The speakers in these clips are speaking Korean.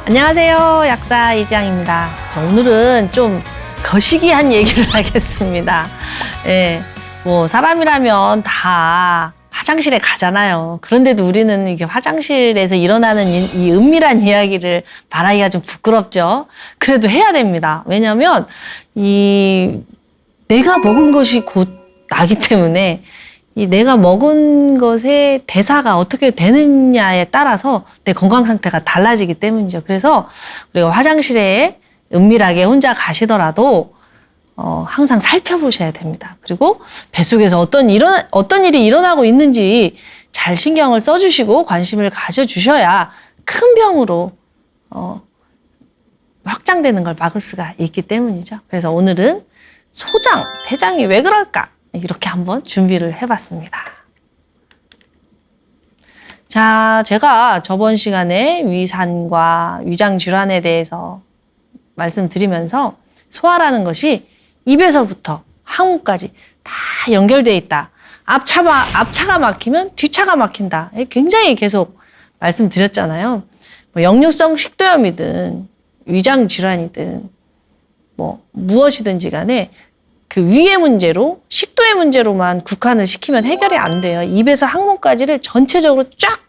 안녕하세요. 약사 이지향입니다. 오늘은 좀 거시기한 얘기를 하겠습니다. 예, 뭐 사람이라면 다 화장실에 가잖아요. 그런데도 우리는 이게 화장실에서 일어나는 이 은밀한 이야기를 말하기가 좀 부끄럽죠. 그래도 해야 됩니다. 왜냐하면 내가 먹은 것이 곧 나기 때문에 이 내가 먹은 것의 대사가 어떻게 되느냐에 따라서 내 건강 상태가 달라지기 때문이죠. 그래서 우리가 화장실에 은밀하게 혼자 가시더라도 항상 살펴보셔야 됩니다. 그리고 뱃속에서 어떤 일이 일어나고 있는지 잘 신경을 써주시고 관심을 가져주셔야 큰 병으로 확장되는 걸 막을 수가 있기 때문이죠. 그래서 오늘은 소장, 대장이 왜 그럴까? 이렇게 한번 준비를 해봤습니다. 자, 제가 저번 시간에 위산과 위장 질환에 대해서 말씀드리면서 소화라는 것이 입에서부터 항문까지 다 연결되어 있다. 앞차가 막히면 뒤차가 막힌다. 굉장히 계속 말씀드렸잖아요. 뭐 역류성 식도염이든 위장 질환이든 뭐 무엇이든지 간에 그 위의 문제로, 식도의 문제로만 국한을 시키면 해결이 안 돼요. 입에서 항문까지를 전체적으로 쫙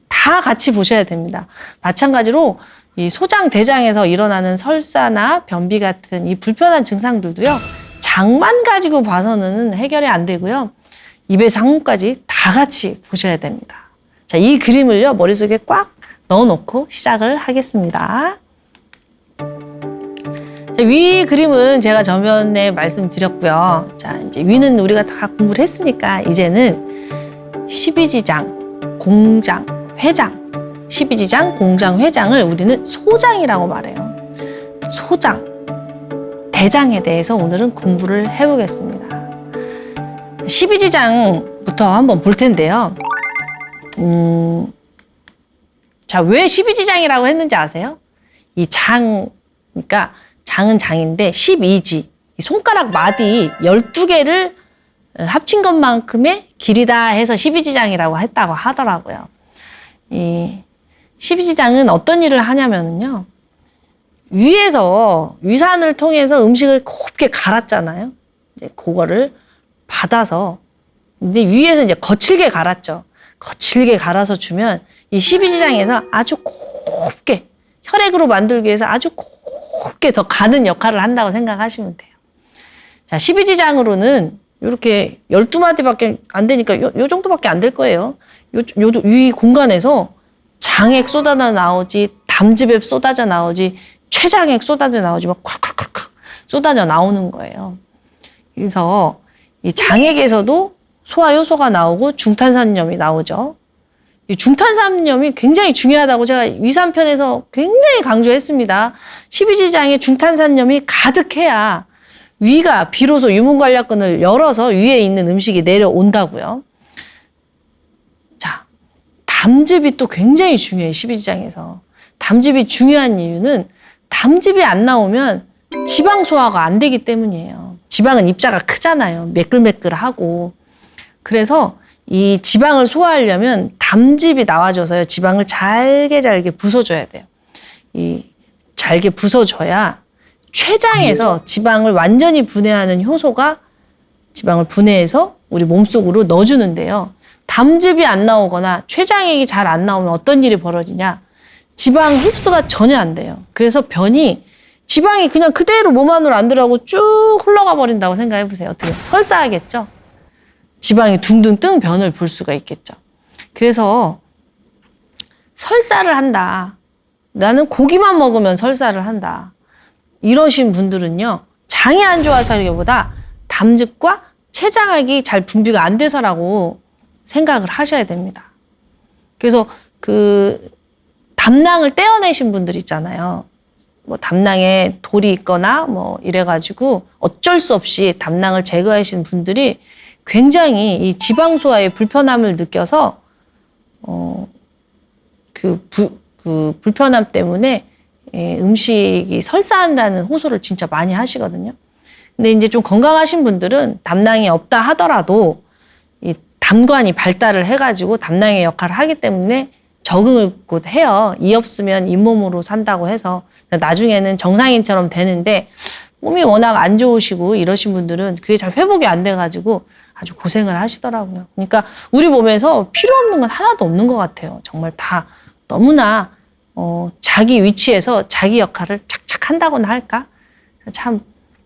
다 같이 보셔야 됩니다. 마찬가지로 이 소장, 대장에서 일어나는 설사나 변비 같은 이 불편한 증상들도요. 장만 가지고 봐서는 해결이 안 되고요. 입에서 항문까지 다 같이 보셔야 됩니다. 자, 이 그림을요. 머릿속에 꽉 넣어놓고 시작을 하겠습니다. 자, 위 그림은 제가 전면에 말씀드렸고요. 자, 이제 위는 우리가 다 공부를 했으니까 이제는 십이지장, 공장, 회장. 십이지장, 공장, 회장을 우리는 소장이라고 말해요. 소장, 대장에 대해서 오늘은 공부를 해보겠습니다. 십이지장부터 한번 볼 텐데요. 자, 왜 십이지장이라고 했는지 아세요? 이 장, 그러니까 장은 장인데 12지, 손가락 마디 12개를 합친 것만큼의 길이다 해서 12지장이라고 했다고 하더라고요. 이 12지장은 어떤 일을 하냐면요. 위에서 위산을 통해서 음식을 곱게 갈았잖아요. 이제 그거를 받아서 이제 위에서 이제 거칠게 갈았죠. 거칠게 갈아서 주면 이 12지장에서 아주 곱게 혈액으로 만들기 위해서 아주 곱게 더 가는 역할을 한다고 생각하시면 돼요. 자, 12지장으로는 이렇게 12마디밖에 안 되니까 요 정도밖에 안 될 거예요. 이 공간에서 장액 쏟아져 나오지, 담즙액 쏟아져 나오지, 췌장액 쏟아져 나오지, 막 콱콱콱콱 쏟아져 나오는 거예요. 그래서 이 장액에서도 소화 효소가 나오고 중탄산염이 나오죠. 이 중탄산염이 굉장히 중요하다고 제가 위산편에서 굉장히 강조했습니다. 12지장에 중탄산염이 가득해야 위가 비로소 유문관략근을 열어서 위에 있는 음식이 내려온다고요. 자, 담즙이 또 굉장히 중요해요. 12지장에서. 담즙이 중요한 이유는 담즙이 안 나오면 지방 소화가 안 되기 때문이에요. 지방은 입자가 크잖아요. 매끌매끌하고. 그래서 이 지방을 소화하려면 담즙이 나와줘서요. 지방을 잘게 부숴줘야 돼요. 이 잘게 부숴줘야 췌장에서 지방을 완전히 분해하는 효소가 지방을 분해해서 우리 몸속으로 넣어주는데요. 담즙이 안 나오거나 췌장액이 잘 안 나오면 어떤 일이 벌어지냐. 지방 흡수가 전혀 안 돼요. 그래서 변이 지방이 그냥 그대로 몸 안으로 안 들어가고 쭉 흘러가 버린다고 생각해 보세요. 어떻게 설사하겠죠? 지방이 둥둥 뜬 변을 볼 수가 있겠죠. 그래서 설사를 한다. 나는 고기만 먹으면 설사를 한다. 이러신 분들은요. 장이 안 좋아서라기보다 담즙과 췌장액이 잘 분비가 안 돼서라고 생각을 하셔야 됩니다. 그래서 그 담낭을 떼어내신 분들 있잖아요. 뭐 담낭에 돌이 있거나 뭐 이래가지고 어쩔 수 없이 담낭을 제거하신 분들이 굉장히 이 지방 소화에 불편함을 느껴서 그 불편함 때문에 음식이 설사한다는 호소를 진짜 많이 하시거든요. 근데 이제 좀 건강하신 분들은 담낭이 없다 하더라도 이 담관이 발달을 해가지고 담낭의 역할을 하기 때문에 적응을 곧 해요. 이 없으면 잇몸으로 산다고 해서 나중에는 정상인처럼 되는데 몸이 워낙 안 좋으시고 이러신 분들은 그게 잘 회복이 안 돼가지고 아주 고생을 하시더라고요. 그러니까 우리 몸에서 필요 없는 건 하나도 없는 것 같아요. 정말 다 너무나 자기 위치에서 자기 역할을 착착 한다고나 할까? 참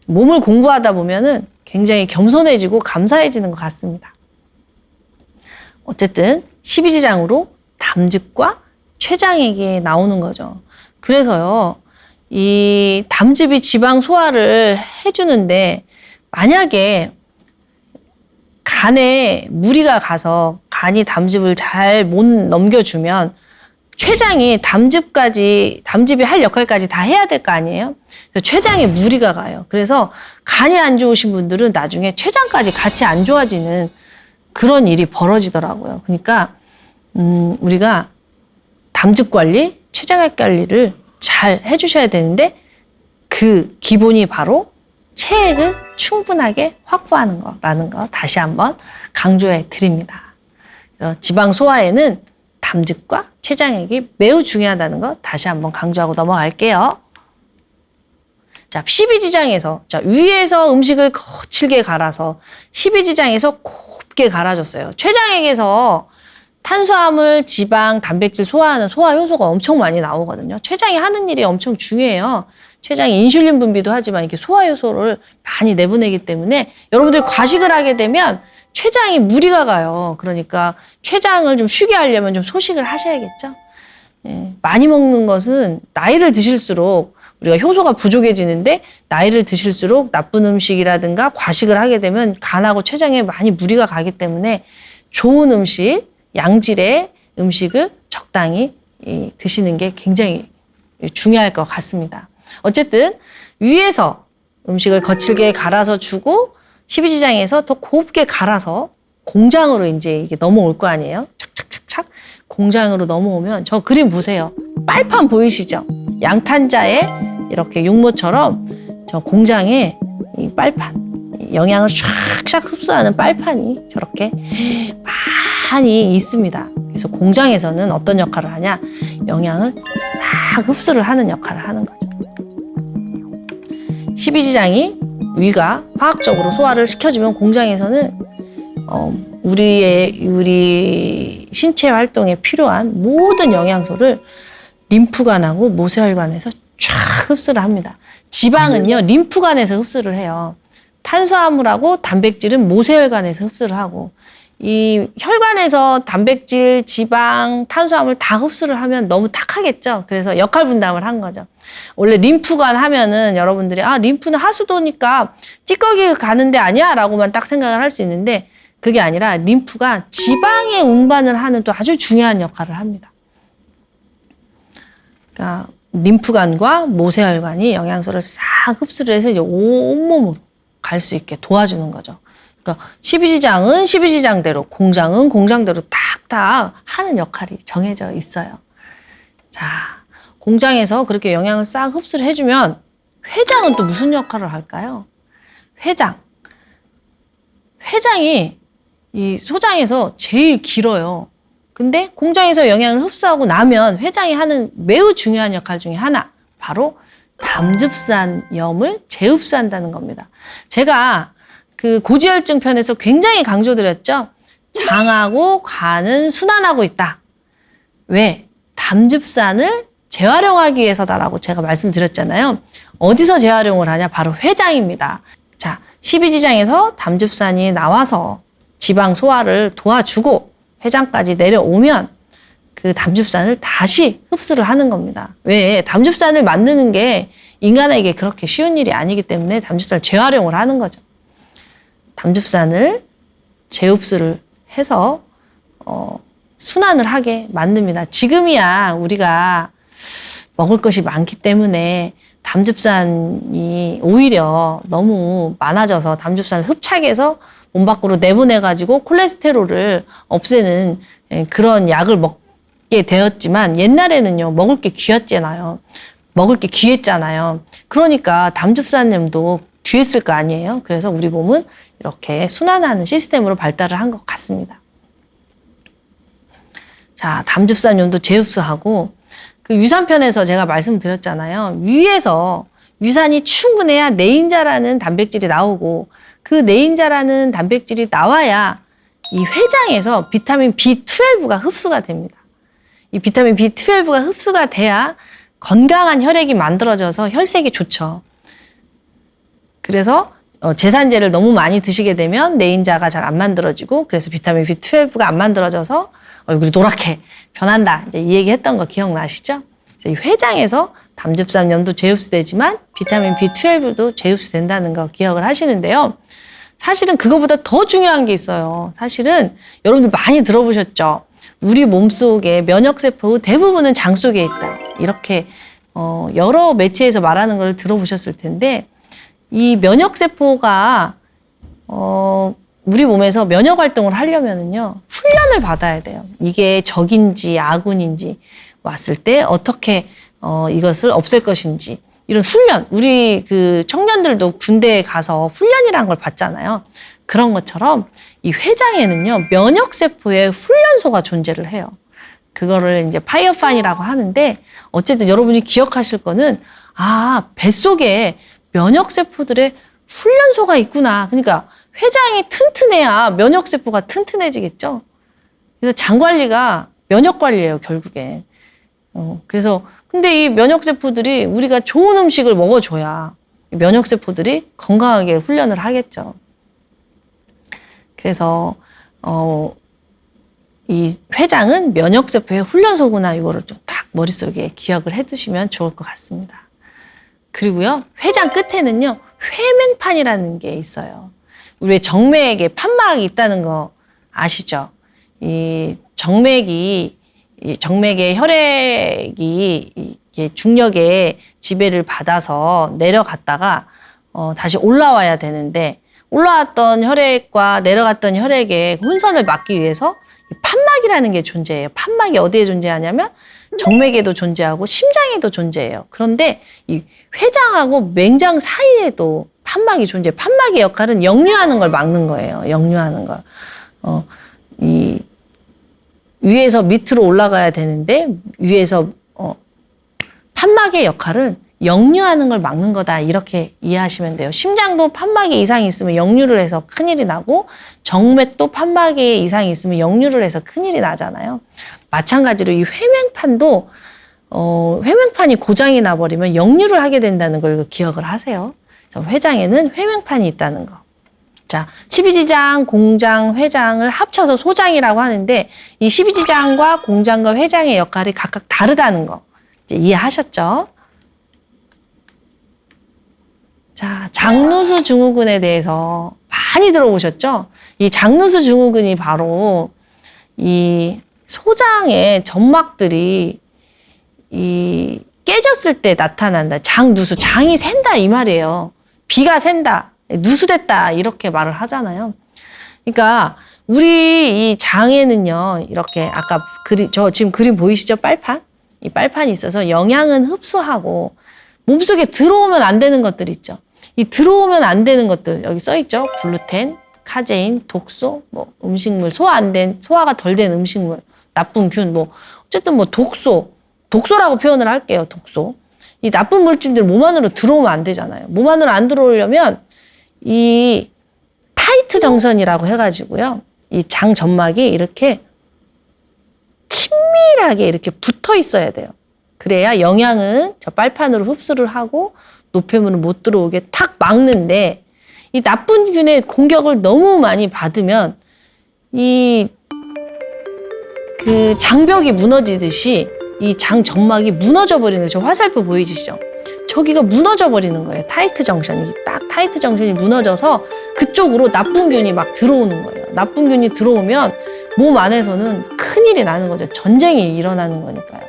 몸을 공부하다 보면은 굉장히 겸손해지고 감사해지는 것 같습니다. 어쨌든 12지장으로 담즙과 췌장액이 나오는 거죠. 그래서요, 이 담즙이 지방 소화를 해주는데 만약에 간에 무리가 가서 간이 담즙을 잘 못 넘겨주면 췌장이 담즙이 할 역할까지 다 해야 될 거 아니에요? 췌장에 무리가 가요. 그래서 간이 안 좋으신 분들은 나중에 췌장까지 같이 안 좋아지는 그런 일이 벌어지더라고요. 그러니까 우리가 담즙 관리, 췌장액 관리를 잘 해주셔야 되는데 그 기본이 바로 체액을 충분하게 확보하는 거라는 거 다시 한번 강조해 드립니다. 그래서 지방 소화에는 담즙과 췌장액이 매우 중요하다는 거 다시 한번 강조하고 넘어갈게요. 자, 12지장에서 위에서 음식을 거칠게 갈아서 12지장에서 곱게 갈아줬어요. 췌장액에서 탄수화물, 지방, 단백질 소화하는 소화 효소가 엄청 많이 나오거든요. 췌장이 하는 일이 엄청 중요해요. 췌장이 인슐린 분비도 하지만 이렇게 소화 효소를 많이 내보내기 때문에 여러분들이 과식을 하게 되면 췌장이 무리가 가요. 그러니까 췌장을 좀 쉬게 하려면 좀 소식을 하셔야겠죠. 예, 많이 먹는 것은 나이를 드실수록 우리가 효소가 부족해지는데 나이를 드실수록 나쁜 음식이라든가 과식을 하게 되면 간하고 췌장에 많이 무리가 가기 때문에 좋은 음식, 양질의 음식을 적당히 드시는 게 굉장히 중요할 것 같습니다. 어쨌든 위에서 음식을 거칠게 갈아서 주고 12지장에서 더 곱게 갈아서 공장으로 이제 이게 넘어올 거 아니에요? 착착착착 공장으로 넘어오면 저 그림 보세요. 빨판 보이시죠? 양탄자에 이렇게 육모처럼 저 공장에 이 빨판, 영양을 샥샥 흡수하는 빨판이 저렇게 많이 있습니다. 그래서 공장에서는 어떤 역할을 하냐? 영양을 싹 흡수를 하는 역할을 하는 거죠. 12지장이 위가 화학적으로 소화를 시켜주면 공장에서는 우리 신체 활동에 필요한 모든 영양소를 림프관하고 모세혈관에서 쫙 흡수를 합니다. 지방은요, 림프관에서 흡수를 해요. 탄수화물하고 단백질은 모세혈관에서 흡수를 하고, 이 혈관에서 단백질, 지방, 탄수화물 다 흡수를 하면 너무 탁하겠죠. 그래서 역할 분담을 한 거죠. 원래 림프관 하면은 여러분들이 림프는 하수도니까 찌꺼기 가는 데 아니야? 라고만 딱 생각을 할 수 있는데 그게 아니라 림프가 지방의 운반을 하는 또 아주 중요한 역할을 합니다. 그러니까 림프관과 모세혈관이 영양소를 싹 흡수를 해서 이제 온몸으로 갈 수 있게 도와주는 거죠. 그러니까 12지장은 12지장대로, 공장은 공장대로 탁탁 하는 역할이 정해져 있어요. 자, 공장에서 그렇게 영양을 싹 흡수를 해주면 회장은 또 무슨 역할을 할까요? 회장이 이 소장에서 제일 길어요. 근데 공장에서 영양을 흡수하고 나면 회장이 하는 매우 중요한 역할 중에 하나, 바로 담즙산염을 재흡수한다는 겁니다. 제가 그 고지혈증 편에서 굉장히 강조드렸죠. 장하고 간은 순환하고 있다. 왜? 담즙산을 재활용하기 위해서다라고 제가 말씀드렸잖아요. 어디서 재활용을 하냐? 바로 회장입니다. 자, 12지장에서 담즙산이 나와서 지방 소화를 도와주고 회장까지 내려오면 그 담즙산을 다시 흡수를 하는 겁니다. 왜? 담즙산을 만드는 게 인간에게 그렇게 쉬운 일이 아니기 때문에 담즙산을 재활용을 하는 거죠. 담즙산을 재흡수를 해서 순환을 하게 만듭니다. 지금이야 우리가 먹을 것이 많기 때문에 담즙산이 오히려 너무 많아져서 담즙산을 흡착해서 몸 밖으로 내보내가지고 콜레스테롤을 없애는 그런 약을 먹게 되었지만 옛날에는요, 먹을 게 귀했잖아요. 그러니까 담즙산염도 귀했을 거 아니에요. 그래서 우리 몸은 이렇게 순환하는 시스템으로 발달을 한 것 같습니다. 자, 담즙산염도 제우스하고 그 유산편에서 제가 말씀드렸잖아요. 위에서 유산이 충분해야 네인자라는 단백질이 나오고 그 네인자라는 단백질이 나와야 이 회장에서 비타민 B12가 흡수가 됩니다. 이 비타민 B12가 흡수가 돼야 건강한 혈액이 만들어져서 혈색이 좋죠. 그래서 제산제를 너무 많이 드시게 되면 네인자가 잘 안 만들어지고 그래서 비타민 B12가 안 만들어져서 얼굴이 노랗게 변한다. 이제 이 얘기 했던 거 기억나시죠? 이 회장에서 담즙산염도 제흡수되지만 비타민 B12도 제흡수된다는 거 기억을 하시는데요. 사실은 그거보다 더 중요한 게 있어요. 사실은 여러분들 많이 들어보셨죠? 우리 몸속에 면역세포 대부분은 장 속에 있다. 이렇게 여러 매체에서 말하는 걸 들어보셨을 텐데 이 면역세포가 우리 몸에서 면역활동을 하려면은요 훈련을 받아야 돼요. 이게 적인지 아군인지 왔을 때 어떻게 이것을 없앨 것인지 이런 훈련, 우리 그 청년들도 군대에 가서 훈련이란 걸 받잖아요. 그런 것처럼 이 회장에는요 면역세포의 훈련소가 존재를 해요. 그거를 이제 파이어판이라고 하는데 어쨌든 여러분이 기억하실 거는 뱃속에 면역세포들의 훈련소가 있구나. 그러니까 회장이 튼튼해야 면역세포가 튼튼해지겠죠. 그래서 장 관리가 면역 관리예요, 결국에. 그래서 근데 이 면역세포들이 우리가 좋은 음식을 먹어줘야 면역세포들이 건강하게 훈련을 하겠죠. 그래서 이 회장은 면역세포의 훈련소구나 이거를 좀 딱 머릿속에 기억을 해두시면 좋을 것 같습니다. 그리고요 회장 끝에는요 회맹판이라는 게 있어요. 우리 정맥에 판막이 있다는 거 아시죠? 이 정맥의 혈액이 이게 중력의 지배를 받아서 내려갔다가 다시 올라와야 되는데 올라왔던 혈액과 내려갔던 혈액의 혼선을 막기 위해서 판막이라는 게 존재해요. 판막이 어디에 존재하냐면 정맥에도 존재하고 심장에도 존재해요. 그런데 이 회장하고 맹장 사이에도 판막이 존재해요. 판막의 역할은 역류하는 걸 막는 거예요. 역류하는 걸. 이 위에서 밑으로 올라가야 되는데 위에서 판막의 역할은 역류하는 걸 막는 거다 이렇게 이해하시면 돼요. 심장도 판막에 이상이 있으면 역류를 해서 큰일이 나고 정맥도 판막에 이상이 있으면 역류를 해서 큰일이 나잖아요. 마찬가지로 이 회맹판도 회맹판이 고장이 나버리면 역류를 하게 된다는 걸 기억을 하세요. 그래서 회장에는 회맹판이 있다는 거. 자, 12지장, 공장, 회장을 합쳐서 소장이라고 하는데 이 12지장과 공장과 회장의 역할이 각각 다르다는 거 이제 이해하셨죠? 자, 장누수 증후군에 대해서 많이 들어보셨죠? 이 장누수 증후군이 바로 이 소장의 점막들이 이 깨졌을 때 나타난다. 장누수, 장이 샌다 이 말이에요. 비가 샌다, 누수됐다 이렇게 말을 하잖아요. 그러니까 우리 이 장에는요 이렇게 아까 저 지금 그림 보이시죠? 빨판? 이 빨판이 있어서 영양은 흡수하고 몸속에 들어오면 안 되는 것들 있죠. 이 들어오면 안 되는 것들 여기 써 있죠. 글루텐, 카제인, 독소, 뭐 음식물 소화가 덜 된 음식물, 나쁜 균, 뭐 어쨌든 뭐 독소라고 표현을 할게요. 독소. 이 나쁜 물질들 몸 안으로 들어오면 안 되잖아요. 몸 안으로 안 들어오려면 이 타이트 정선이라고 해가지고요. 이 장 점막이 이렇게 친밀하게 이렇게 붙어 있어야 돼요. 그래야 영양은 저 빨판으로 흡수를 하고 노폐물은 못 들어오게 탁 막는데 이 나쁜 균의 공격을 너무 많이 받으면 이 그 장벽이 무너지듯이 이 장 점막이 무너져 버리는 거예요. 저 화살표 보이시죠? 저기가 무너져 버리는 거예요. 타이트 정션이 딱 타이트 정션이 무너져서 그쪽으로 나쁜 균이 막 들어오는 거예요. 나쁜 균이 들어오면 몸 안에서는 큰일이 나는 거죠. 전쟁이 일어나는 거니까요.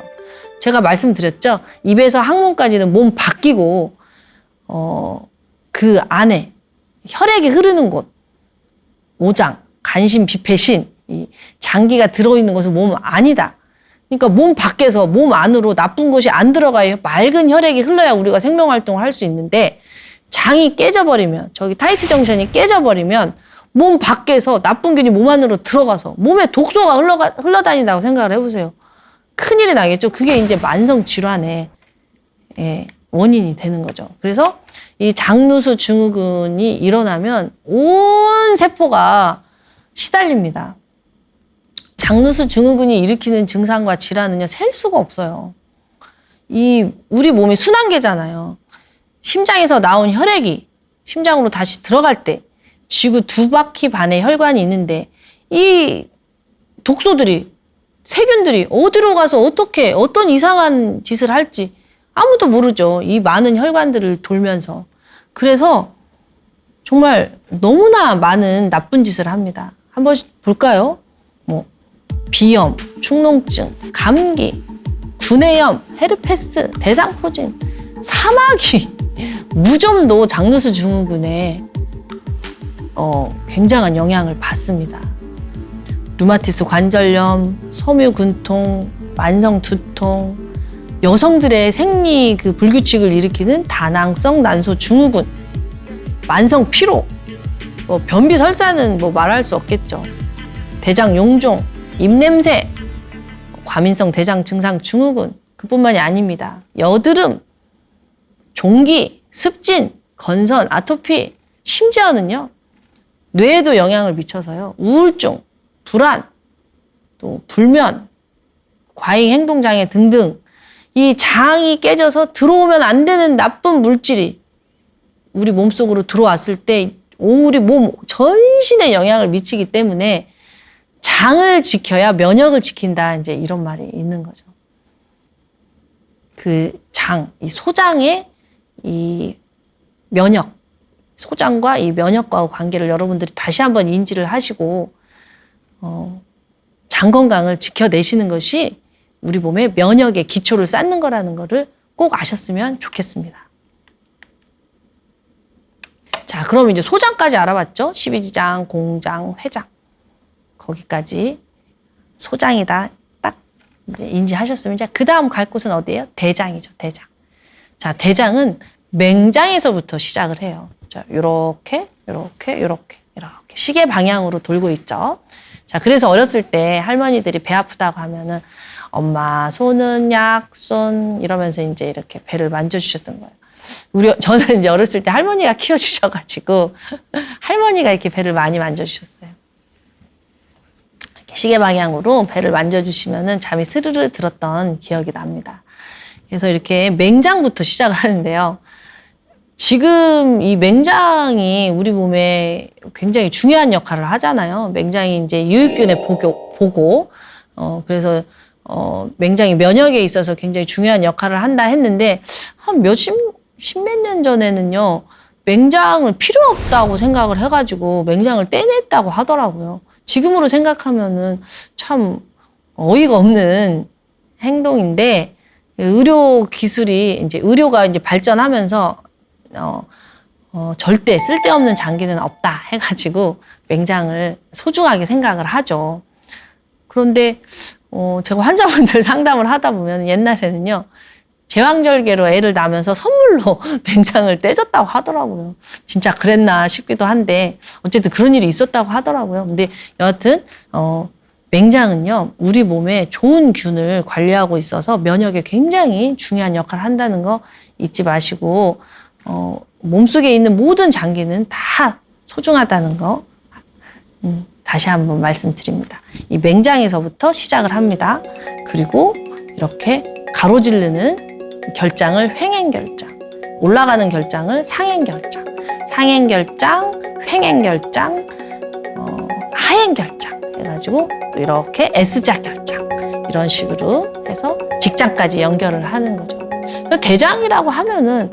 제가 말씀드렸죠. 입에서 항문까지는 몸 바뀌고 그 안에 혈액이 흐르는 곳, 오장, 간신, 비폐신, 이 장기가 들어있는 것은 몸 아니다. 그러니까 몸 밖에서 몸 안으로 나쁜 것이 안 들어가요. 맑은 혈액이 흘러야 우리가 생명활동을 할 수 있는데 장이 깨져버리면 저기 타이트 정션이 깨져버리면 몸 밖에서 나쁜 균이 몸 안으로 들어가서 몸에 독소가 흘러다닌다고 생각을 해보세요. 큰일이 나겠죠. 그게 이제 만성 질환의 원인이 되는 거죠. 그래서 이 장누수 증후군이 일어나면 온 세포가 시달립니다. 장누수 증후군이 일으키는 증상과 질환은요, 셀 수가 없어요. 우리 몸이 순환계잖아요. 심장에서 나온 혈액이 심장으로 다시 들어갈 때 쥐구 2바퀴 반의 혈관이 있는데 이 독소들이, 세균들이 어디로 가서 어떻게 어떤 이상한 짓을 할지 아무도 모르죠. 이 많은 혈관들을 돌면서. 그래서 정말 너무나 많은 나쁜 짓을 합니다. 한번 볼까요? 비염, 축농증, 감기, 구내염, 헤르페스, 대상포진, 사마귀, 무좀도 장누수 증후군에 굉장한 영향을 받습니다. 루마티스 관절염, 섬유근통, 만성 두통, 여성들의 생리 불규칙을 일으키는 다낭성 난소 증후군, 만성 피로, 변비 설사는 말할 수 없겠죠. 대장 용종, 입냄새, 과민성 대장 증상 증후군, 그뿐만이 아닙니다. 여드름, 종기, 습진, 건선, 아토피, 심지어는요, 뇌에도 영향을 미쳐서요, 우울증, 불안, 또 불면, 과잉 행동장애 등등 이 장이 깨져서 들어오면 안 되는 나쁜 물질이 우리 몸속으로 들어왔을 때 우리 몸 전신에 영향을 미치기 때문에 장을 지켜야 면역을 지킨다, 이제 이런 말이 있는 거죠. 그 장, 이 소장의 이 면역, 소장과 이 면역과의 관계를 여러분들이 다시 한번 인지를 하시고 장 건강을 지켜내시는 것이 우리 몸의 면역의 기초를 쌓는 거라는 거를 꼭 아셨으면 좋겠습니다. 자, 그럼 이제 소장까지 알아봤죠? 십이지장, 공장, 회장. 거기까지 소장이다 딱 이제 인지하셨으면 이제 그 다음 갈 곳은 어디예요? 대장이죠, 대장. 자, 대장은 맹장에서부터 시작을 해요. 자, 요렇게 시계 방향으로 돌고 있죠. 자, 그래서 어렸을 때 할머니들이 배 아프다고 하면은 엄마 손은 약손 이러면서 이제 이렇게 배를 만져주셨던 거예요. 저는 이제 어렸을 때 할머니가 키워주셔가지고 할머니가 이렇게 배를 많이 만져주셨어요. 이렇게 시계 방향으로 배를 만져주시면은 잠이 스르르 들었던 기억이 납니다. 그래서 이렇게 맹장부터 시작을 하는데요. 지금 이 맹장이 우리 몸에 굉장히 중요한 역할을 하잖아요. 맹장이 이제 유익균의 보고, 그래서 맹장이 면역에 있어서 굉장히 중요한 역할을 한다 했는데 한 십몇 년 전에는요, 맹장을 필요 없다고 생각을 해가지고 맹장을 떼냈다고 하더라고요. 지금으로 생각하면은 참 어이가 없는 행동인데, 의료 기술이 의료가 발전하면서 절대 쓸데없는 장기는 없다 해가지고 맹장을 소중하게 생각을 하죠. 그런데 제가 환자분들 상담을 하다 보면 옛날에는요, 제왕절개로 애를 낳으면서 선물로 맹장을 떼줬다고 하더라고요. 진짜 그랬나 싶기도 한데 어쨌든 그런 일이 있었다고 하더라고요. 근데 여하튼 맹장은요, 우리 몸에 좋은 균을 관리하고 있어서 면역에 굉장히 중요한 역할을 한다는 거 잊지 마시고, 몸속에 있는 모든 장기는 다 소중하다는 거 다시 한번 말씀드립니다. 이 맹장에서부터 시작을 합니다. 그리고 이렇게 가로지르는 결장을 횡행결장, 올라가는 결장을 상행결장, 상행결장, 횡행결장, 하행결장 해가지고 또 이렇게 S자 결장, 이런 식으로 해서 직장까지 연결을 하는 거죠. 대장이라고 하면은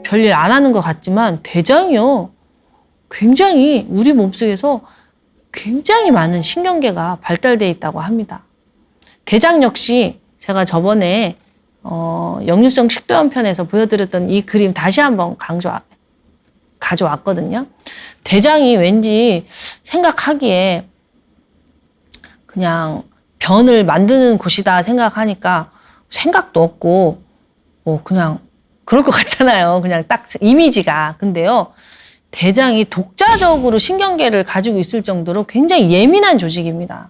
별일 안 하는 것 같지만 대장이요, 굉장히 우리 몸속에서 굉장히 많은 신경계가 발달되어 있다고 합니다. 대장 역시 제가 저번에 역류성 식도염 편에서 보여드렸던 이 그림 다시 한번 가져왔거든요. 대장이 왠지 생각하기에 그냥 변을 만드는 곳이다 생각하니까 생각도 없고 그냥 그럴 것 같잖아요. 그냥 딱 이미지가. 근데요, 대장이 독자적으로 신경계를 가지고 있을 정도로 굉장히 예민한 조직입니다.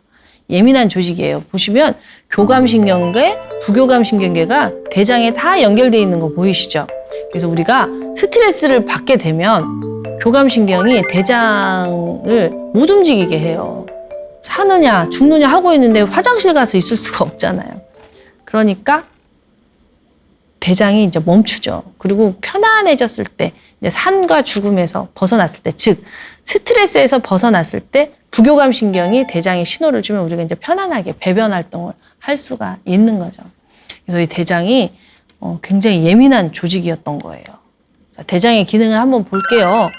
예민한 조직이에요. 보시면 교감신경계, 부교감신경계가 대장에 다 연결되어 있는 거 보이시죠? 그래서 우리가 스트레스를 받게 되면 교감신경이 대장을 못 움직이게 해요. 사느냐 죽느냐 하고 있는데 화장실 가서 있을 수가 없잖아요. 그러니까 대장이 이제 멈추죠. 그리고 편안해졌을 때, 이제 삶과 죽음에서 벗어났을 때, 즉 스트레스에서 벗어났을 때 부교감 신경이 대장에 신호를 주면 우리가 이제 편안하게 배변 활동을 할 수가 있는 거죠. 그래서 이 대장이 굉장히 예민한 조직이었던 거예요. 자, 대장의 기능을 한번 볼게요.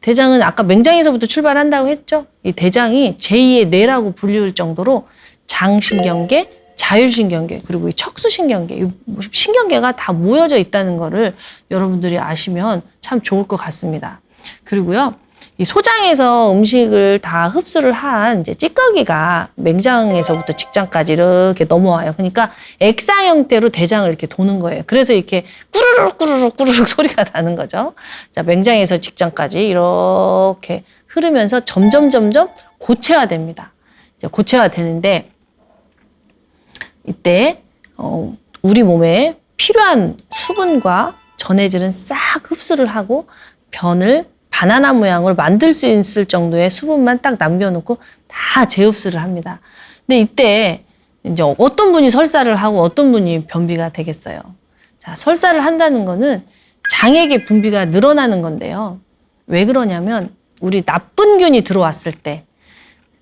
대장은 아까 맹장에서부터 출발한다고 했죠. 이 대장이 제2의 뇌라고 불릴 정도로 장신경계, 자율신경계, 그리고 이 척수신경계, 이 신경계가 다 모여져 있다는 거를 여러분들이 아시면 참 좋을 것 같습니다. 그리고요, 이 소장에서 음식을 다 흡수를 한 이제 찌꺼기가 맹장에서부터 직장까지 이렇게 넘어와요. 그러니까 액상 형태로 대장을 이렇게 도는 거예요. 그래서 이렇게 꾸르륵 꾸르륵 꾸르륵 소리가 나는 거죠. 자, 맹장에서 직장까지 이렇게 흐르면서 점점 고체화됩니다. 이제 고체화되는데 이때 우리 몸에 필요한 수분과 전해질은 싹 흡수를 하고 변을 바나나 모양으로 만들 수 있을 정도의 수분만 딱 남겨놓고 다 재흡수를 합니다. 근데 이때 이제 어떤 분이 설사를 하고 어떤 분이 변비가 되겠어요. 자, 설사를 한다는 거는 장액의 분비가 늘어나는 건데요. 왜 그러냐면 우리 나쁜 균이 들어왔을 때,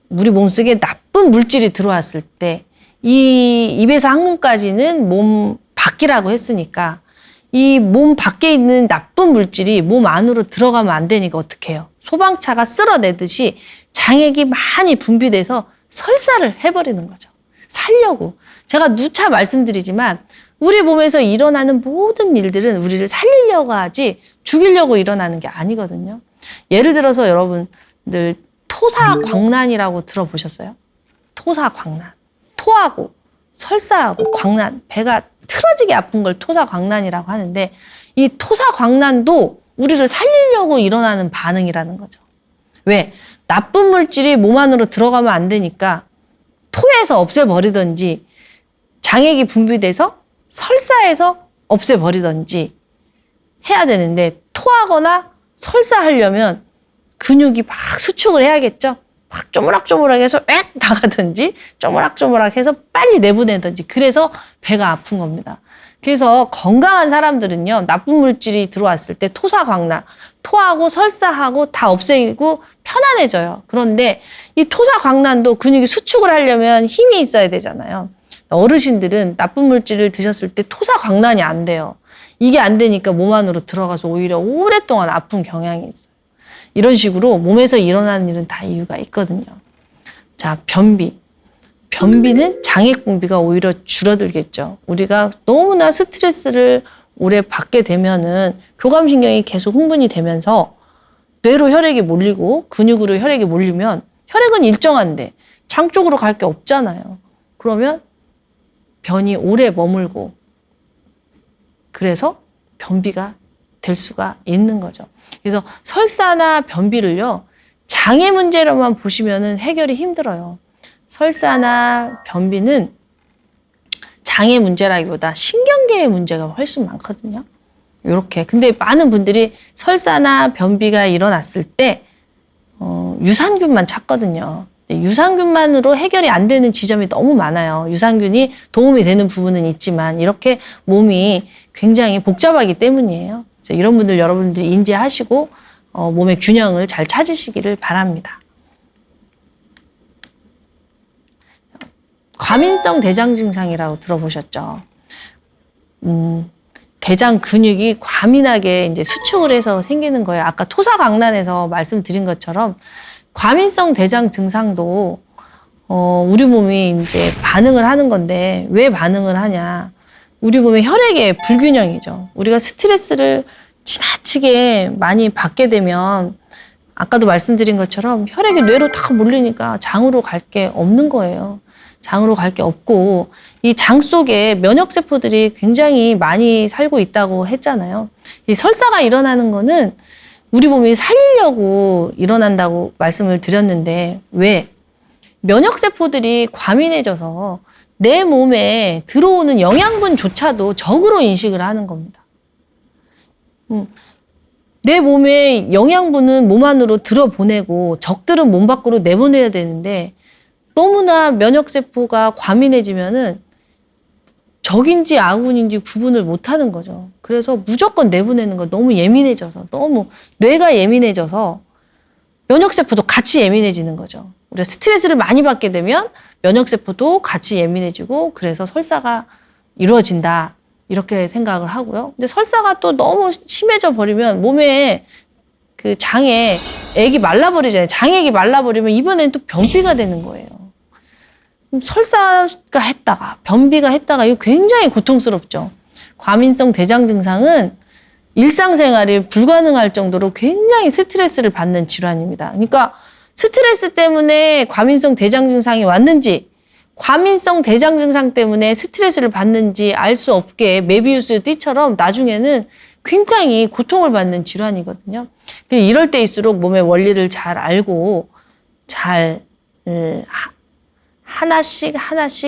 우리 몸속에 나쁜 물질이 들어왔을 때 이 입에서 항문까지는 몸 밖이라고 했으니까 이 몸 밖에 있는 나쁜 물질이 몸 안으로 들어가면 안 되니까 어떻게 해요? 소방차가 쓸어내듯이 장액이 많이 분비돼서 설사를 해버리는 거죠. 살려고. 제가 누차 말씀드리지만 우리 몸에서 일어나는 모든 일들은 우리를 살리려고 하지 죽이려고 일어나는 게 아니거든요. 예를 들어서 여러분들 토사광난이라고 들어보셨어요? 토사광난. 토하고 설사하고 광난, 배가 틀어지게 아픈 걸 토사광난이라고 하는데 이 토사광난도 우리를 살리려고 일어나는 반응이라는 거죠. 왜? 나쁜 물질이 몸 안으로 들어가면 안 되니까 토해서 없애버리든지 장액이 분비돼서 설사해서 없애버리든지 해야 되는데 토하거나 설사하려면 근육이 막 수축을 해야겠죠. 막 쪼무락쪼무락해서 엑 나가든지 쪼무락쪼무락해서 빨리 내보내든지 그래서 배가 아픈 겁니다. 그래서 건강한 사람들은요, 나쁜 물질이 들어왔을 때 토사광난, 토하고 설사하고 다 없애고 편안해져요. 그런데 이 토사광난도 근육이 수축을 하려면 힘이 있어야 되잖아요. 어르신들은 나쁜 물질을 드셨을 때 토사광난이 안 돼요. 이게 안 되니까 몸 안으로 들어가서 오히려 오랫동안 아픈 경향이 있어요. 이런 식으로 몸에서 일어나는 일은 다 이유가 있거든요. 자, 변비. 변비는 장액 분비가 오히려 줄어들겠죠. 우리가 너무나 스트레스를 오래 받게 되면은 교감신경이 계속 흥분이 되면서 뇌로 혈액이 몰리고 근육으로 혈액이 몰리면 혈액은 일정한데 장 쪽으로 갈 게 없잖아요. 그러면 변이 오래 머물고 그래서 변비가 될 수가 있는 거죠. 그래서 설사나 변비를요, 장의 문제로만 보시면은 해결이 힘들어요. 설사나 변비는 장의 문제라기보다 신경계의 문제가 훨씬 많거든요. 이렇게. 근데 많은 분들이 설사나 변비가 일어났을 때 유산균만 찾거든요. 유산균만으로 해결이 안 되는 지점이 너무 많아요. 유산균이 도움이 되는 부분은 있지만 이렇게 몸이 굉장히 복잡하기 때문이에요. 그래서 이런 분들 여러분들이 인지하시고 몸의 균형을 잘 찾으시기를 바랍니다. 과민성 대장 증상이라고 들어보셨죠? 대장 근육이 과민하게 이제 수축을 해서 생기는 거예요. 아까 토사광난에서 말씀드린 것처럼 과민성 대장 증상도 우리 몸이 이제 반응을 하는 건데 왜 반응을 하냐? 우리 몸의 혈액의 불균형이죠. 우리가 스트레스를 지나치게 많이 받게 되면 아까도 말씀드린 것처럼 혈액이 뇌로 다 몰리니까 장으로 갈 게 없는 거예요. 장으로 갈 게 없고 이 장 속에 면역세포들이 굉장히 많이 살고 있다고 했잖아요. 이 설사가 일어나는 거는 우리 몸이 살리려고 일어난다고 말씀을 드렸는데 왜? 면역세포들이 과민해져서 내 몸에 들어오는 영양분조차도 적으로 인식을 하는 겁니다. 내 몸에 영양분은 몸 안으로 들어보내고 적들은 몸 밖으로 내보내야 되는데 너무나 면역세포가 과민해지면은 적인지 아군인지 구분을 못하는 거죠. 그래서 무조건 내보내는 거 너무 예민해져서 너무 뇌가 예민해져서 면역세포도 같이 예민해지는 거죠. 우리가 스트레스를 많이 받게 되면 면역세포도 같이 예민해지고 그래서 설사가 이루어진다. 이렇게 생각을 하고요. 근데 설사가 또 너무 심해져 버리면 몸에 그 장에 액이 말라버리잖아요. 장액이 말라버리면 이번엔 또 변비가 되는 거예요. 설사가 했다가 변비가 했다가 이거 굉장히 고통스럽죠. 과민성 대장 증상은 일상생활이 불가능할 정도로 굉장히 스트레스를 받는 질환입니다. 그러니까 스트레스 때문에 과민성 대장 증상이 왔는지 과민성 대장 증상 때문에 스트레스를 받는지 알 수 없게 메비우스 띠처럼 나중에는 굉장히 고통을 받는 질환이거든요. 이럴 때일수록 몸의 원리를 잘 알고 잘 하나씩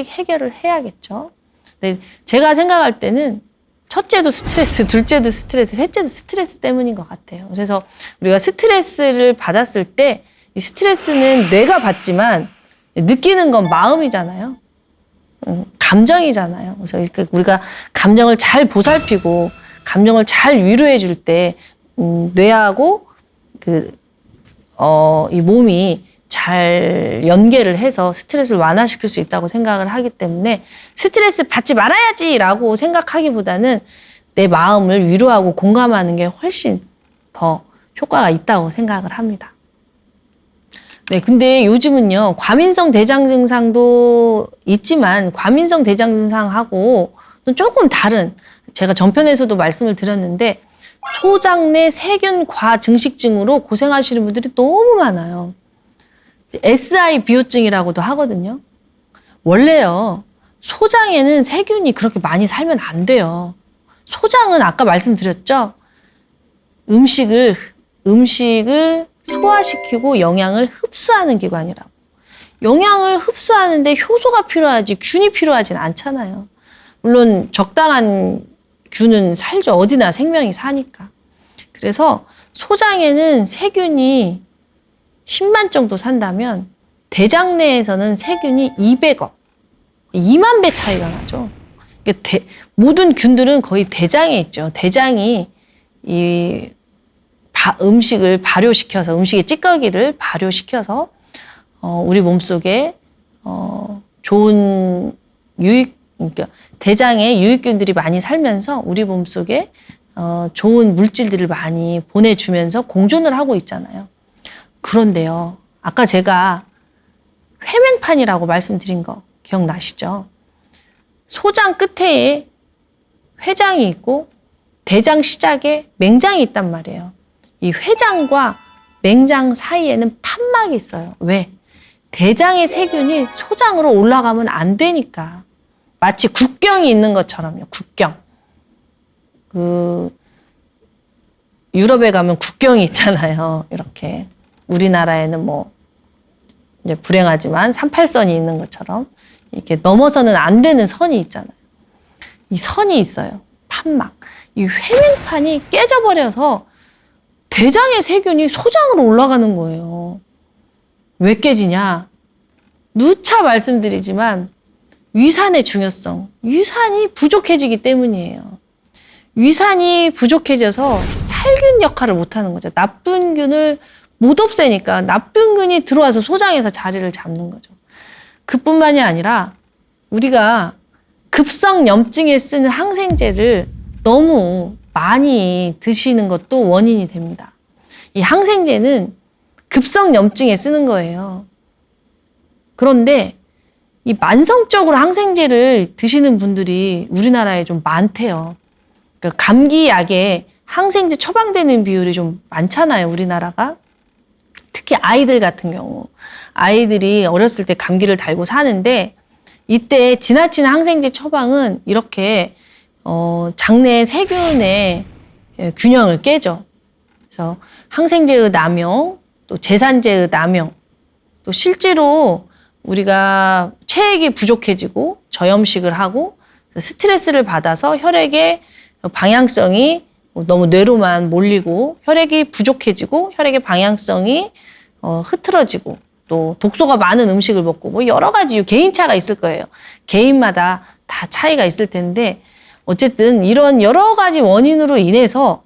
해결을 해야겠죠. 근데 제가 생각할 때는 첫째도 스트레스, 둘째도 스트레스, 셋째도 스트레스 때문인 것 같아요. 그래서 우리가 스트레스를 받았을 때 이 스트레스는 뇌가 받지만 느끼는 건 마음이잖아요. 감정이잖아요. 그래서 우리가 감정을 잘 보살피고 감정을 잘 위로해 줄 때 뇌하고 이 몸이 잘 연계를 해서 스트레스를 완화시킬 수 있다고 생각을 하기 때문에 스트레스 받지 말아야지라고 생각하기보다는 내 마음을 위로하고 공감하는 게 훨씬 더 효과가 있다고 생각을 합니다. 네, 근데 요즘은요, 과민성 대장 증상도 있지만 과민성 대장 증상하고 조금 다른, 제가 전편에서도 말씀을 드렸는데 소장 내 세균 과증식증으로 고생하시는 분들이 너무 많아요. SI 비호증이라고도 하거든요. 원래요, 소장에는 세균이 그렇게 많이 살면 안 돼요. 소장은 아까 말씀드렸죠. 음식을 소화시키고 영양을 흡수하는 기관이라고. 영양을 흡수하는데 효소가 필요하지 균이 필요하진 않잖아요. 물론 적당한 균은 살죠. 어디나 생명이 사니까. 그래서 소장에는 세균이 10만 정도 산다면 대장 내에서는 세균이 200억, 2만 배 차이가 나죠. 모든 균들은 거의 대장에 있죠. 대장이 이 음식을 발효시켜서 음식의 찌꺼기를 발효시켜서 우리 몸속에 좋은 그러니까 대장에 유익균들이 많이 살면서 우리 몸속에 좋은 물질들을 많이 보내주면서 공존을 하고 있잖아요. 그런데요, 아까 제가 회맹판이라고 말씀드린 거 기억나시죠? 소장 끝에 회장이 있고 대장 시작에 맹장이 있단 말이에요. 이 회장과 맹장 사이에는 판막이 있어요. 왜? 대장의 세균이 소장으로 올라가면 안 되니까. 마치 국경이 있는 것처럼요. 국경. 유럽에 가면 국경이 있잖아요. 이렇게. 우리나라에는 뭐 이제 불행하지만 38선이 있는 것처럼 이렇게 넘어서는 안 되는 선이 있잖아요. 이 선이 있어요. 판막. 이 회맹판이 깨져버려서 대장의 세균이 소장으로 올라가는 거예요. 왜 깨지냐? 누차 말씀드리지만 위산의 중요성, 위산이 부족해지기 때문이에요. 위산이 부족해져서 살균 역할을 못하는 거죠. 나쁜 균을 못 없애니까 나쁜 균이 들어와서 소장에서 자리를 잡는 거죠. 그뿐만이 아니라 우리가 급성염증에 쓰는 항생제를 너무 많이 드시는 것도 원인이 됩니다. 이 항생제는 급성염증에 쓰는 거예요. 그런데 이 만성적으로 항생제를 드시는 분들이 우리나라에 좀 많대요. 그러니까 감기약에 항생제 처방되는 비율이 좀 많잖아요, 우리나라가. 특히 아이들 같은 경우. 아이들이 어렸을 때 감기를 달고 사는데 이때 지나친 항생제 처방은 이렇게 장내 세균의 균형을 깨죠. 그래서 항생제의 남용, 또 제산제의 남용, 또 실제로 우리가 체액이 부족해지고 저염식을 하고 스트레스를 받아서 혈액의 방향성이 너무 뇌로만 몰리고 혈액이 부족해지고 혈액의 방향성이 흐트러지고 또 독소가 많은 음식을 먹고 뭐 여러 가지 개인차가 있을 거예요. 개인마다 다 차이가 있을 텐데 어쨌든 이런 여러 가지 원인으로 인해서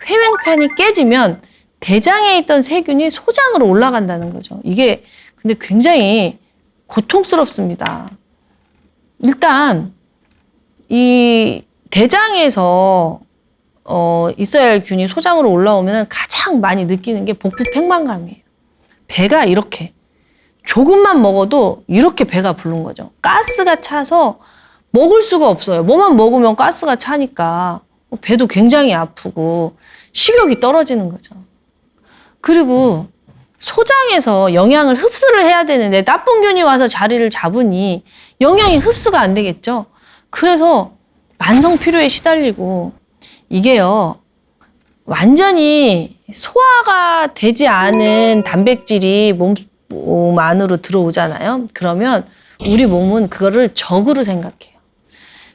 회행판이 깨지면 대장에 있던 세균이 소장으로 올라간다는 거죠. 이게 근데 굉장히 고통스럽습니다. 일단 이 대장에서 있어야 할 균이 소장으로 올라오면 가장 많이 느끼는 게 복부 팽만감이에요. 배가 이렇게 조금만 먹어도 이렇게 배가 부른 거죠. 가스가 차서 먹을 수가 없어요. 뭐만 먹으면 가스가 차니까 배도 굉장히 아프고 식욕이 떨어지는 거죠. 그리고 소장에서 영양을 흡수를 해야 되는데 나쁜 균이 와서 자리를 잡으니 영양이 흡수가 안 되겠죠. 그래서 만성 피로에 시달리고 이게요. 완전히 소화가 되지 않은 단백질이 몸 안으로 들어오잖아요. 그러면 우리 몸은 그거를 적으로 생각해요.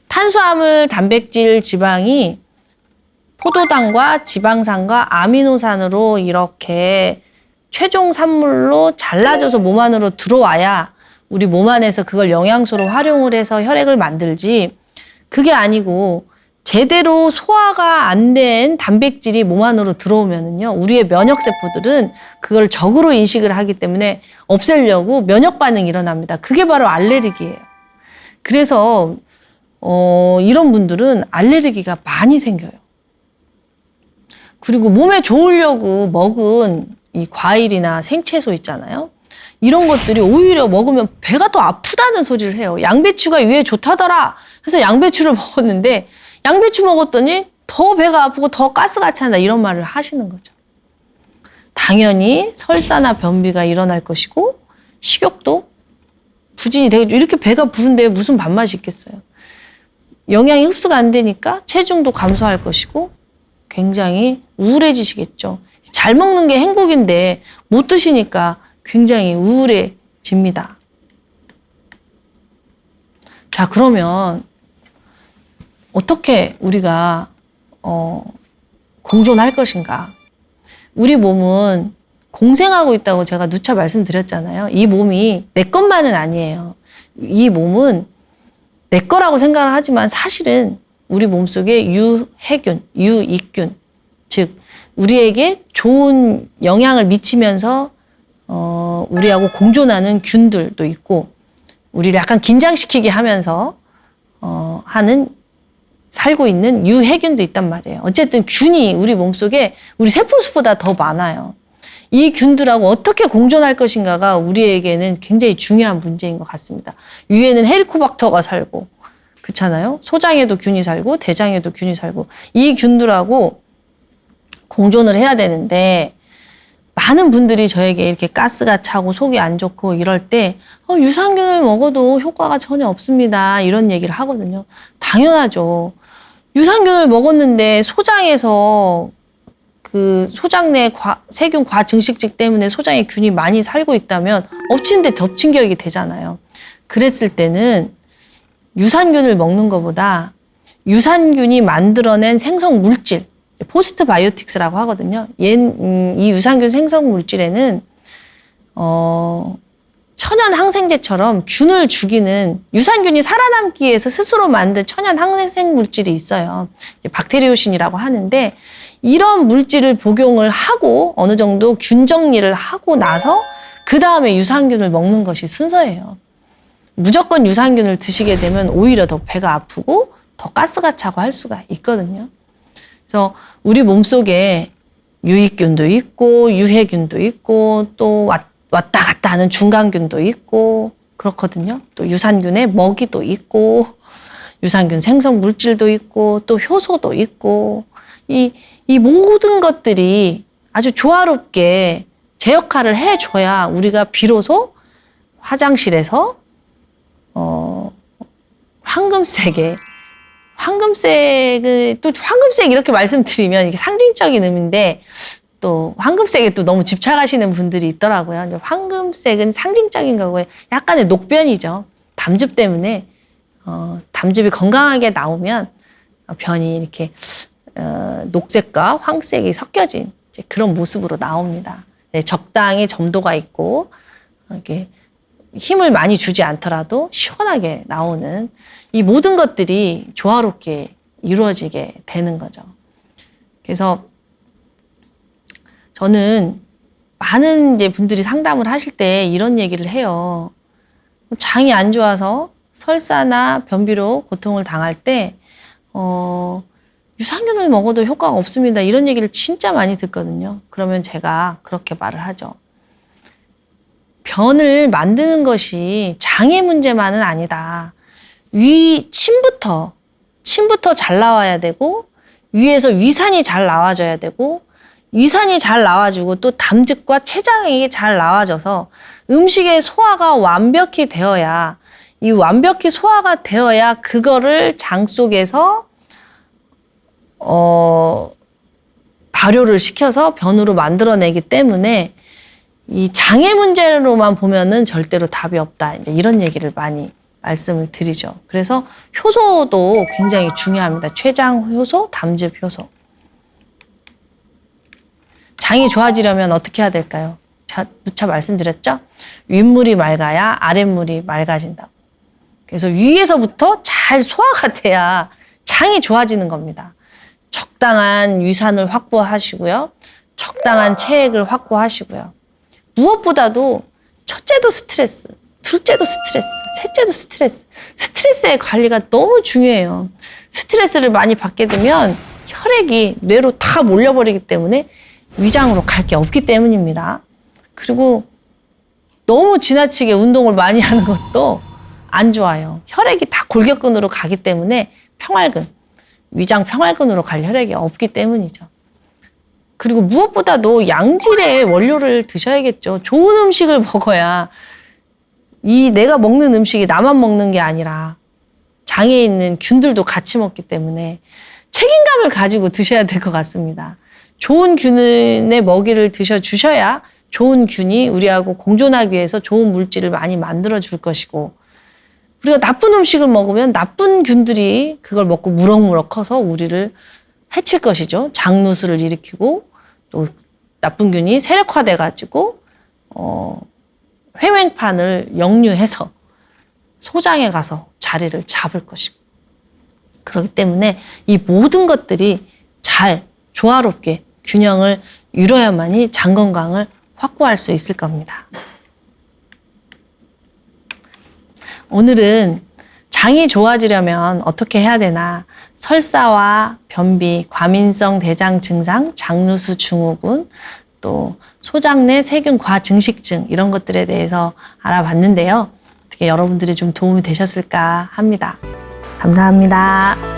탄수화물, 단백질, 지방이 포도당과 지방산과 아미노산으로 이렇게 최종 산물로 잘라져서 몸 안으로 들어와야 우리 몸 안에서 그걸 영양소로 활용을 해서 혈액을 만들지 그게 아니고 제대로 소화가 안 된 단백질이 몸 안으로 들어오면은요, 우리의 면역세포들은 그걸 적으로 인식을 하기 때문에 없애려고 면역 반응이 일어납니다. 그게 바로 알레르기예요. 그래서 이런 분들은 알레르기가 많이 생겨요. 그리고 몸에 좋으려고 먹은 이 과일이나 생채소 있잖아요. 이런 것들이 오히려 먹으면 배가 더 아프다는 소리를 해요. 양배추가 위에 좋다더라. 그래서 양배추를 먹었는데 양배추 먹었더니 더 배가 아프고 더 가스가 찬다 이런 말을 하시는 거죠. 당연히 설사나 변비가 일어날 것이고 식욕도 부진이 되겠죠. 이렇게 배가 부른데 무슨 밥맛이 있겠어요. 영양이 흡수가 안 되니까 체중도 감소할 것이고 굉장히 우울해지시겠죠. 잘 먹는 게 행복인데 못 드시니까 굉장히 우울해집니다. 자, 그러면 어떻게 우리가 공존할 것인가? 우리 몸은 공생하고 있다고 제가 누차 말씀드렸잖아요. 이 몸이 내 것만은 아니에요. 이 몸은 내 거라고 생각을 하지만 사실은 우리 몸속에 유해균, 유익균, 즉 우리에게 좋은 영향을 미치면서 우리하고 공존하는 균들도 있고 우리를 약간 긴장시키게 하면서 하는 살고 있는 유해균도 있단 말이에요. 어쨌든 균이 우리 몸속에 우리 세포수보다 더 많아요. 이 균들하고 어떻게 공존할 것인가가 우리에게는 굉장히 중요한 문제인 것 같습니다. 위에는 헬리코박터가 살고 그렇잖아요. 소장에도 균이 살고 대장에도 균이 살고 이 균들하고 공존을 해야 되는데 많은 분들이 저에게 이렇게 가스가 차고 속이 안 좋고 이럴 때 유산균을 먹어도 효과가 전혀 없습니다. 이런 얘기를 하거든요. 당연하죠. 유산균을 먹었는데 소장에서 그 소장 내 세균 과증식증 때문에 소장에 균이 많이 살고 있다면 엎친 데 덮친 격이 되잖아요. 그랬을 때는 유산균을 먹는 것보다 유산균이 만들어낸 생성 물질, 포스트 바이오틱스라고 하거든요. 이 유산균 생성 물질에는 천연 항생제처럼 균을 죽이는 유산균이 살아남기 위해서 스스로 만든 천연 항생 물질이 있어요. 박테리오신이라고 하는데 이런 물질을 복용을 하고 어느 정도 균 정리를 하고 나서 그 다음에 유산균을 먹는 것이 순서예요. 무조건 유산균을 드시게 되면 오히려 더 배가 아프고 더 가스가 차고 할 수가 있거든요. 그래서 우리 몸속에 유익균도 있고 유해균도 있고 또 왔다 갔다 하는 중간균도 있고 그렇거든요. 또 유산균에 먹이도 있고 유산균 생성 물질도 있고 또 효소도 있고 이 모든 것들이 아주 조화롭게 제 역할을 해줘야 우리가 비로소 화장실에서 황금색을 또 황금색 이렇게 말씀드리면 이게 상징적인 의미인데 또 황금색에 또 너무 집착하시는 분들이 있더라고요. 이제 황금색은 상징적인 거고요. 약간의 녹변이죠. 담즙 때문에 담즙이 건강하게 나오면 변이 이렇게 녹색과 황색이 섞여진 이제 그런 모습으로 나옵니다. 네, 적당히 점도가 있고 이렇게 힘을 많이 주지 않더라도 시원하게 나오는 이 모든 것들이 조화롭게 이루어지게 되는 거죠. 그래서 저는 많은 이제 분들이 상담을 하실 때 이런 얘기를 해요. 장이 안 좋아서 설사나 변비로 고통을 당할 때 유산균을 먹어도 효과가 없습니다. 이런 얘기를 진짜 많이 듣거든요. 그러면 제가 그렇게 말을 하죠. 변을 만드는 것이 장의 문제만은 아니다. 침부터 잘 나와야 되고 위에서 위산이 잘 나와줘야 되고 위산이 잘 나와주고 또 담즙과 췌장이 잘 나와져서 음식의 소화가 완벽히 되어야 완벽히 소화가 되어야 그거를 장 속에서 발효를 시켜서 변으로 만들어내기 때문에 이 장의 문제로만 보면은 절대로 답이 없다. 이제 이런 얘기를 많이 말씀을 드리죠. 그래서 효소도 굉장히 중요합니다. 췌장 효소, 담즙 효소. 장이 좋아지려면 어떻게 해야 될까요? 누차 말씀드렸죠? 윗물이 맑아야 아랫물이 맑아진다고. 그래서 위에서부터 잘 소화가 돼야 장이 좋아지는 겁니다. 적당한 위산을 확보하시고요. 적당한 체액을 확보하시고요. 무엇보다도 첫째도 스트레스, 둘째도 스트레스, 셋째도 스트레스. 스트레스의 관리가 너무 중요해요. 스트레스를 많이 받게 되면 혈액이 뇌로 다 몰려버리기 때문에 위장으로 갈 게 없기 때문입니다. 그리고 너무 지나치게 운동을 많이 하는 것도 안 좋아요. 혈액이 다 골격근으로 가기 때문에 평활근, 위장 평활근으로 갈 혈액이 없기 때문이죠. 그리고 무엇보다도 양질의 원료를 드셔야겠죠. 좋은 음식을 먹어야 내가 먹는 음식이 나만 먹는 게 아니라 장에 있는 균들도 같이 먹기 때문에 책임감을 가지고 드셔야 될 것 같습니다. 좋은 균의 먹이를 드셔주셔야 좋은 균이 우리하고 공존하기 위해서 좋은 물질을 많이 만들어줄 것이고 우리가 나쁜 음식을 먹으면 나쁜 균들이 그걸 먹고 무럭무럭 커서 우리를 해칠 것이죠. 장누수를 일으키고 또 나쁜 균이 세력화돼가지고 회행판을 역류해서 소장에 가서 자리를 잡을 것이고 그렇기 때문에 이 모든 것들이 잘 조화롭게 균형을 이뤄야만이 장 건강을 확보할 수 있을 겁니다. 오늘은 장이 좋아지려면 어떻게 해야 되나 설사와 변비, 과민성 대장 증상, 장누수 증후군, 또 소장 내 세균 과증식증 이런 것들에 대해서 알아봤는데요. 어떻게 여러분들이 좀 도움이 되셨을까 합니다. 감사합니다.